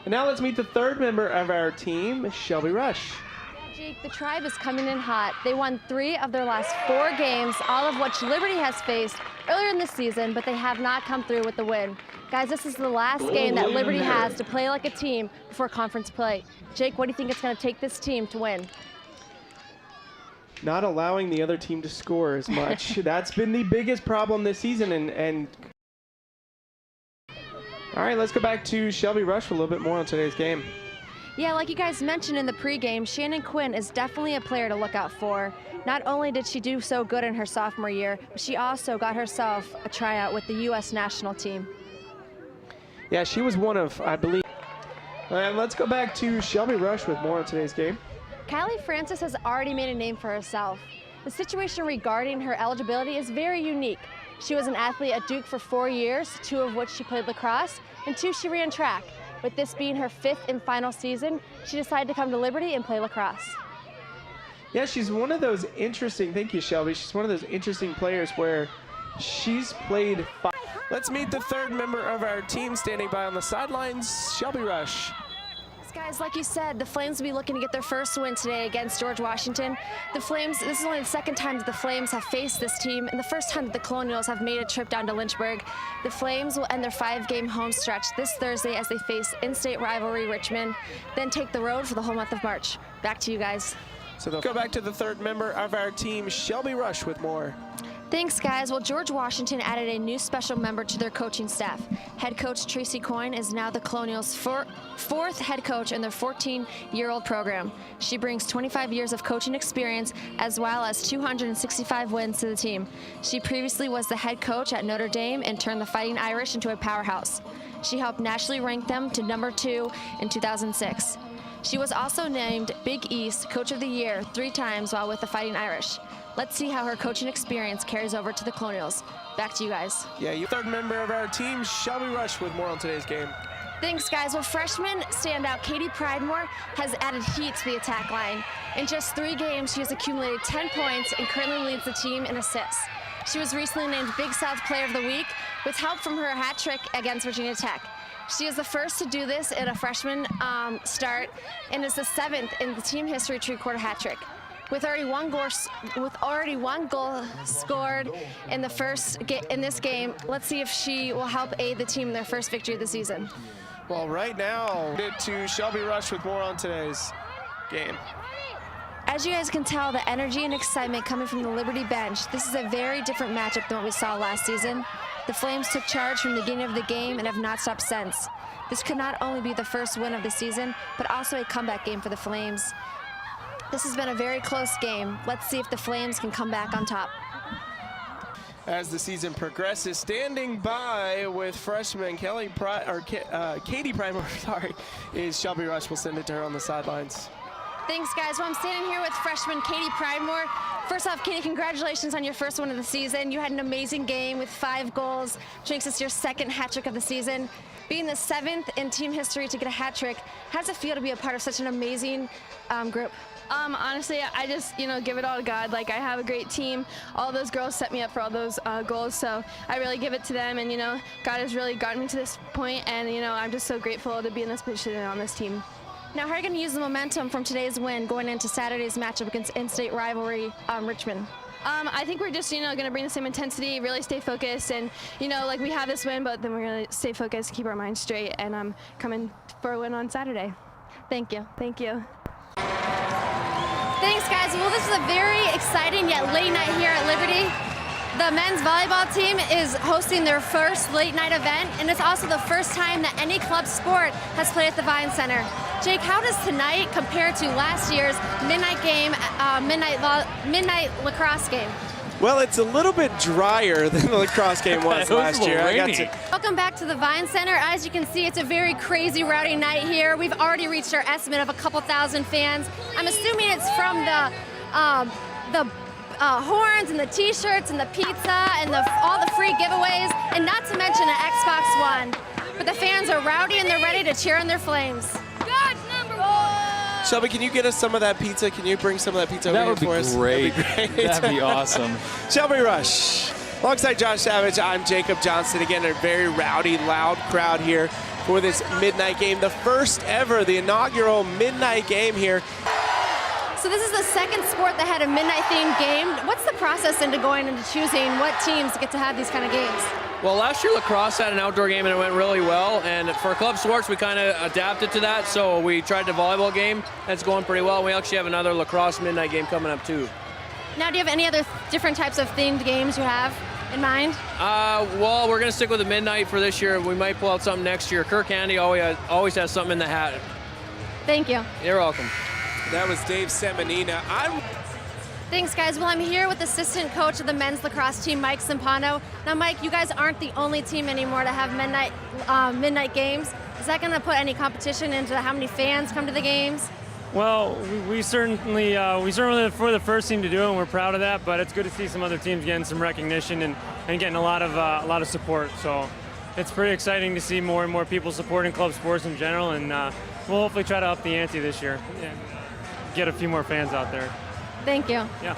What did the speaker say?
And now let's meet the third member of our team, Shelby Rush. Jake, the Tribe is coming in hot. They won 3 of their last 4 games, all of which Liberty has faced earlier in the season, but they have not come through with the win. Guys, this is the last game that Liberty has to play like a team before conference play. Jake, what do you think it's going to take this team to win? Not allowing the other team to score as much. That's been the biggest problem this season. And all right, let's go back to Shelby Rush for a little bit more on today's game. Yeah, like you guys mentioned in the pregame, Shannon Quinn is definitely a player to look out for. Not only did she do so good in her sophomore year, but she also got herself a tryout with the U.S. national team. Yeah, she was one of, I believe. And let's go back to Shelby Rush with more on today's game. Kylie Francis has already made a name for herself. The situation regarding her eligibility is very unique. She was an athlete at Duke for 4 years, 2 of which she played lacrosse, and 2 she ran track. With this being her 5th and final season, she decided to come to Liberty and play lacrosse. Yeah, she's one of those interesting, thank you, Shelby. She's one of those interesting players where she's played 5. Let's meet the third member of our team standing by on the sidelines, Shelby Rush. Guys, like you said, the Flames will be looking to get their first win today against George Washington. The Flames, this is only the 2nd time that the Flames have faced this team and the first time that the Colonials have made a trip down to Lynchburg. The Flames will end their 5-game home stretch this Thursday as they face in-state rivalry Richmond, then take the road for the whole month of March. Back to you guys. So they'll go back to the third member of our team, Shelby Rush, with more. Thanks, guys. Well, George Washington added a new special member to their coaching staff. Head coach Tracy Coyne is now the Colonials' 4th head coach in their 14-year-old program. She brings 25 years of coaching experience as well as 265 wins to the team. She previously was the head coach at Notre Dame and turned the Fighting Irish into a powerhouse. She helped nationally rank them to number 2 in 2006. She was also named Big East Coach of the Year 3 times while with the Fighting Irish. Let's see how her coaching experience carries over to the Colonials. Back to you guys. Yeah, you third member of our team, Shelby Rush, with more on today's game. Thanks, guys. Well, freshman standout Katie Pridemore has added heat to the attack line. In just 3 games, she has accumulated 10 points and currently leads the team in assists. She was recently named Big South Player of the Week with help from her hat trick against Virginia Tech. She is the first to do this in a freshman start and is the 7th in the team history to record a hat trick. With already one goal scored in this game, let's see if she will help aid the team in their first victory of the season. Well, right now, to Shelby Rush with more on today's game. As you guys can tell, the energy and excitement coming from the Liberty bench, this is a very different matchup than what we saw last season. The Flames took charge from the beginning of the game and have not stopped since. This could not only be the first win of the season, but also a comeback game for the Flames. This has been a very close game. Let's see if the Flames can come back on top. As the season progresses, standing by with freshman Katie Pridemore, is Shelby Rush. We'll send it to her on the sidelines. Thanks, guys. Well, I'm standing here with freshman Katie Pridemore. First off, Katie, congratulations on your first one of the season. You had an amazing game with 5 goals, which makes this your 2nd hat trick of the season. Being the 7th in team history to get a hat trick, how does it feel to be a part of such an amazing group? Honestly, I just, give it all to God. Like, I have a great team. All those girls set me up for all those goals, so I really give it to them. And, God has really gotten me to this point, and, I'm just so grateful to be in this position and on this team. Now, how are you going to use the momentum from today's win going into Saturday's matchup against in-state rivalry Richmond? I think we're just, going to bring the same intensity, really stay focused, and, like we have this win, but then we're going to stay focused, keep our minds straight, and coming for a win on Saturday. Thank you. Thank you. Thanks, guys. Well, this is a very exciting yet late night here at Liberty. The men's volleyball team is hosting their first late night event, and it's also the first time that any club sport has played at the Vine Center. Jake, how does tonight compare to last year's midnight game, midnight lacrosse game? Well, it's a little bit drier than the lacrosse game was last year. Welcome back to the Vine Center. As you can see, it's a very crazy, rowdy night here. We've already reached our estimate of a couple thousand fans. I'm assuming it's from the horns and the T-shirts and the pizza and all the free giveaways, and not to mention an Xbox One. But the fans are rowdy and they're ready to cheer on their Flames. God's number 1! Shelby, can you get us some of that pizza? Can you bring some of that pizza over here for us? Great. That'd be great. That'd be awesome. Shelby Rush. Alongside Josh Savage, I'm Jacob Johnston. Again, a very rowdy, loud crowd here for this midnight game. The first ever, the inaugural midnight game here. So this is the second sport that had a midnight themed game. What's the process into going into choosing what teams get to have these kind of games? Well, last year lacrosse had an outdoor game and it went really well. And for club sports, we kind of adapted to that. So we tried the volleyball game. That's going pretty well. We actually have another lacrosse midnight game coming up too. Now, do you have any other different types of themed games you have in mind? Well, we're going to stick with the midnight for this year. We might pull out something next year. Kirk Handy always has something in the hat. Thank you. You're welcome. That was Dave Semenina. Thanks, guys. Well, I'm here with assistant coach of the men's lacrosse team, Mike Cimpano. Now, Mike, you guys aren't the only team anymore to have midnight games. Is that going to put any competition into how many fans come to the games? Well, we certainly for the first team to do it, and we're proud of that. But it's good to see some other teams getting some recognition and getting a lot of support. So it's pretty exciting to see more and more people supporting club sports in general, and we'll hopefully try to up the ante this year, and get a few more fans out there. Thank you. Yeah.